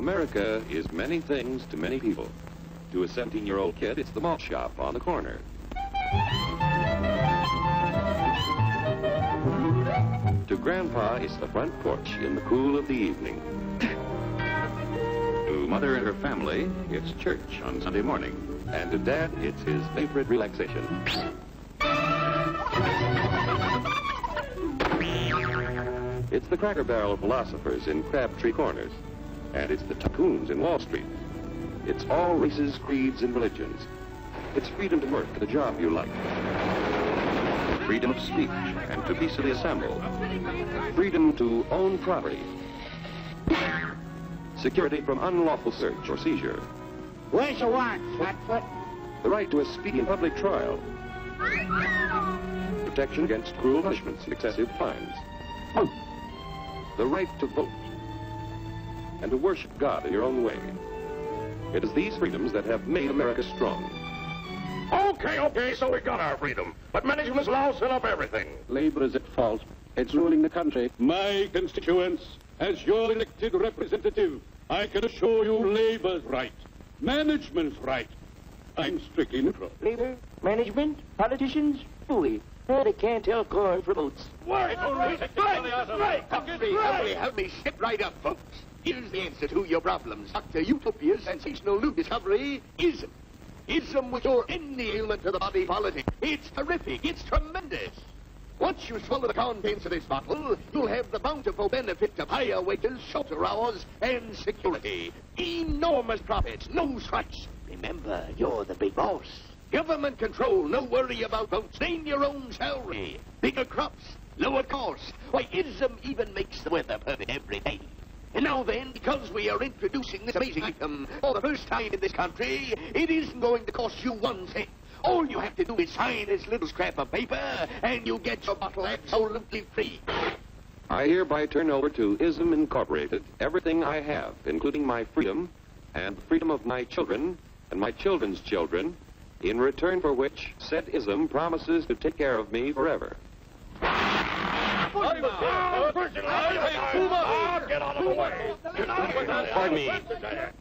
America is many things to many people. To a 17-year-old kid, it's the malt shop on the corner. To Grandpa, it's the front porch in the cool of the evening. To Mother and her family, it's church on Sunday morning. And to Dad, it's his favorite relaxation. It's the Cracker Barrel philosophers in Crabtree Corners. And it's the tycoons in Wall Street. It's all races, creeds, and religions. It's freedom to work at a job you like. Freedom of speech and to peacefully assemble. Freedom to own property. Security from unlawful search or seizure. Where's your warrant, Flatfoot? The right to a speedy and public trial. Protection against cruel punishments and excessive fines. The right to vote. And to worship God in your own way. It is these freedoms that have made America strong. Okay, so we got our freedom. But management's lousing up everything. Labor is at fault. It's ruling the country. My constituents, as your elected representative, I can assure you Labor's right. Management's right. I'm strictly neutral. Labor, management, politicians, fooey. They can't tell corn from oats. Help me sit right up, folks. Here's the answer to your problems. Dr. Utopia's sensational new discovery, ism. Ism will cure any ailment to the body politic. It's terrific. It's tremendous. Once you swallow the contents of this bottle, you'll have the bountiful benefit of higher wages, shorter hours, and security. Enormous profits, no strikes. Remember, you're the big boss. Government control, no worry about votes. Name your own salary. Bigger crops, lower costs. Why, ism even makes the weather perfect every day. And now then, because we are introducing this amazing item for the first time in this country, it isn't going to cost you 1 cent. All you have to do is sign this little scrap of paper, and you get your bottle absolutely free. I hereby turn over to ISM Incorporated everything I have, including my freedom and the freedom of my children and my children's children, in return for which said ISM promises to take care of me forever. Get out of the way.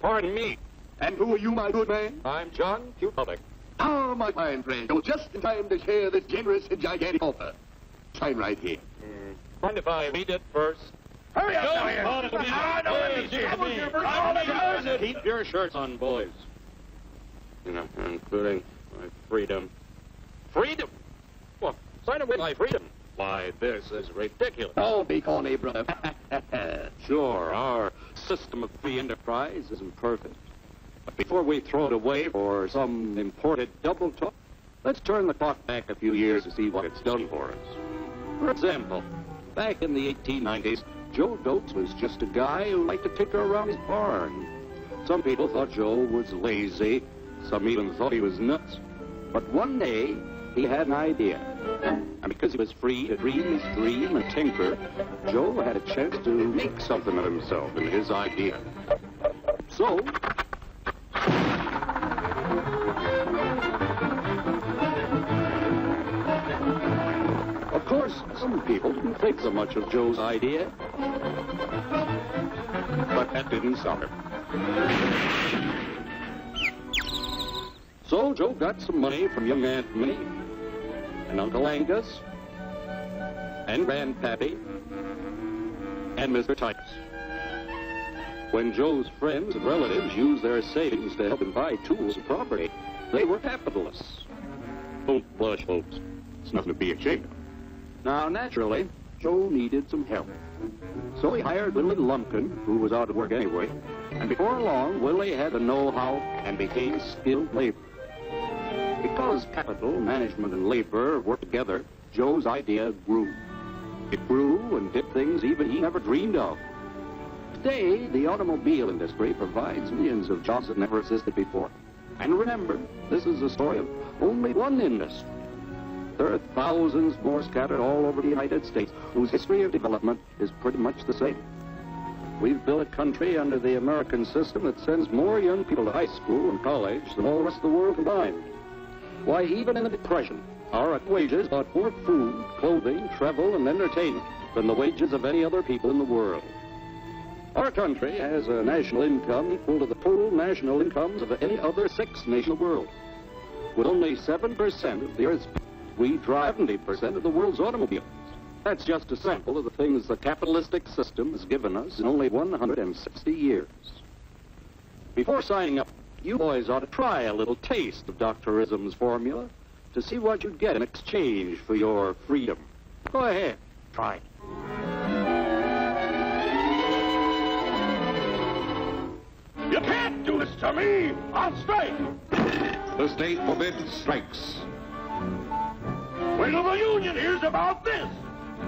Pardon me. And who are you, my good man? I'm John Q. Public. Ah, my fine friend, you're just in time to share this generous and gigantic offer. Sign right here. Mind if I read it first? Hurry up, Keep your shirts on, boys. Including my freedom. Freedom? Well, sign away my freedom. Why, this is ridiculous. Don't be corny, brother. Sure, our system of free enterprise isn't perfect. But before we throw it away for some imported double talk, let's turn the clock back a few years to see what it's done for us. For example, back in the 1890s, Joe Dotes was just a guy who liked to tinker around his barn. Some people thought Joe was lazy. Some even thought he was nuts. But one day, he had an idea. And because he was free to dream his dream and tinker, Joe had a chance to make something of himself and his idea. So, of course, some people didn't think so much of Joe's idea. But that didn't stop him. So Joe got some money from young Aunt Minnie and Uncle Angus and Grandpappy and Mr. Titus. When Joe's friends and relatives used their savings to help him buy tools and property, they were capitalists. Don't blush, folks. It's nothing to be ashamed of. Now, naturally, Joe needed some help. So he hired Willie Lumpkin, who was out of work anyway, and before long, Willie had the know-how and became skilled labor. Because capital, management, and labor worked together, Joe's idea grew. It grew and did things even he never dreamed of. Today, the automobile industry provides millions of jobs that never existed before. And remember, this is the story of only one industry. There are thousands more scattered all over the United States whose history of development is pretty much the same. We've built a country under the American system that sends more young people to high school and college than all the rest of the world combined. Why, even in the Depression, our wages bought more food, clothing, travel, and entertainment than the wages of any other people in the world. Our country has a national income equal to the total national incomes of any other 6 nations of the world. With only 7% of the Earth's people, we drive 70% of the world's automobiles. That's just a sample of the things the capitalistic system has given us in only 160 years. Before signing up, you boys ought to try a little taste of Dr. Ism's formula to see what you'd get in exchange for your freedom. Go ahead, try it. You can't do this to me! I'll strike! The state forbids strikes. Wait till the union hears about this!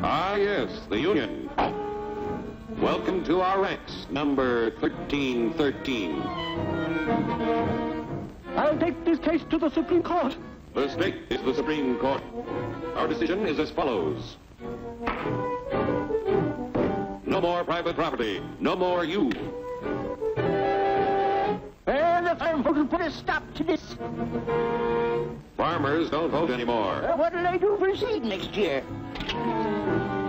Ah, yes, the Union. Welcome to our ranks, number 1313. I'll take this case to the Supreme Court. The state is the Supreme Court. Our decision is as follows. No more private property. No more you. And the farm folks will put a stop to this. Farmers don't vote anymore. What'll I do for seed next year?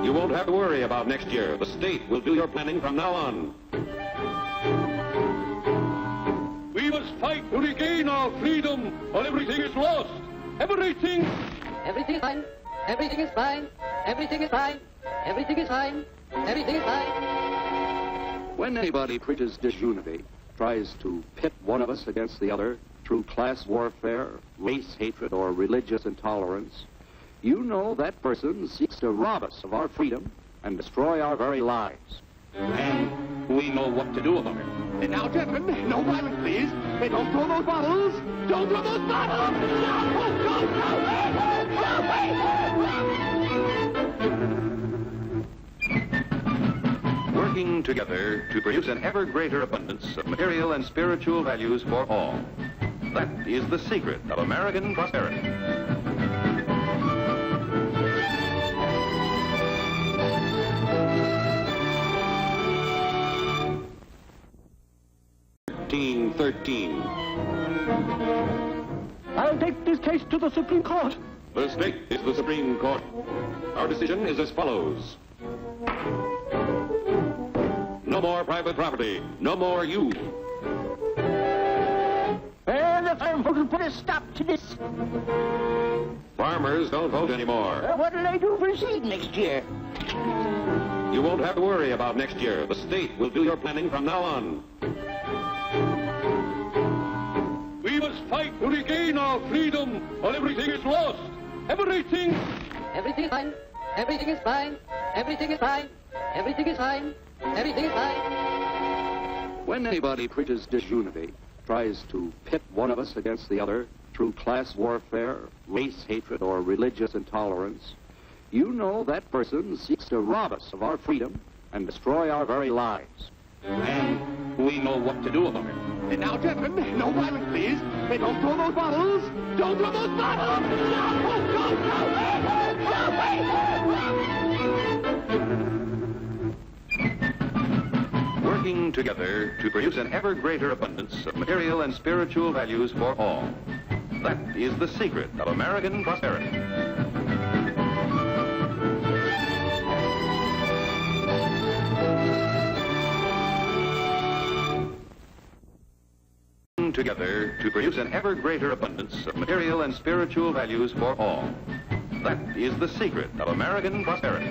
You won't have to worry about next year. The state will do your planning from now on. We must fight to regain our freedom, or everything is lost. Everything. Everything is fine. Everything is fine. Everything is fine. Everything is fine. Everything is fine. When anybody preaches disunity, tries to pit one of us against the other through class warfare, race hatred, or religious intolerance, you know that person seeks to rob us of our freedom and destroy our very lives. And we know what to do about it. Now, gentlemen, no violence, please. Don't throw those bottles. Don't throw those bottles. Working together to produce an ever greater abundance of material and spiritual values for all. That is the secret of American prosperity. I'll take this case to the Supreme Court. The state is the Supreme Court. Our decision is as follows. No more private property. No more you. And the farm folks will put a stop to this. Farmers don't vote anymore. What'll I do for seed next year? You won't have to worry about next year. The state will do your planning from now on. We must fight to regain our freedom, or everything is lost. Everything. Everything is fine. Everything is fine. Everything is fine. Everything is fine. Everything is fine. When anybody preaches disunity, tries to pit one of us against the other through class warfare, race hatred, or religious intolerance, you know that person seeks to rob us of our freedom and destroy our very lives. And we know what to do about it. Now, gentlemen, no violence, please. Don't throw those bottles. Don't throw those bottles. Working together to produce an ever greater abundance of material and spiritual values for all. That is the secret of American prosperity. Together to produce an ever greater abundance of material and spiritual values for all. That is the secret of American prosperity.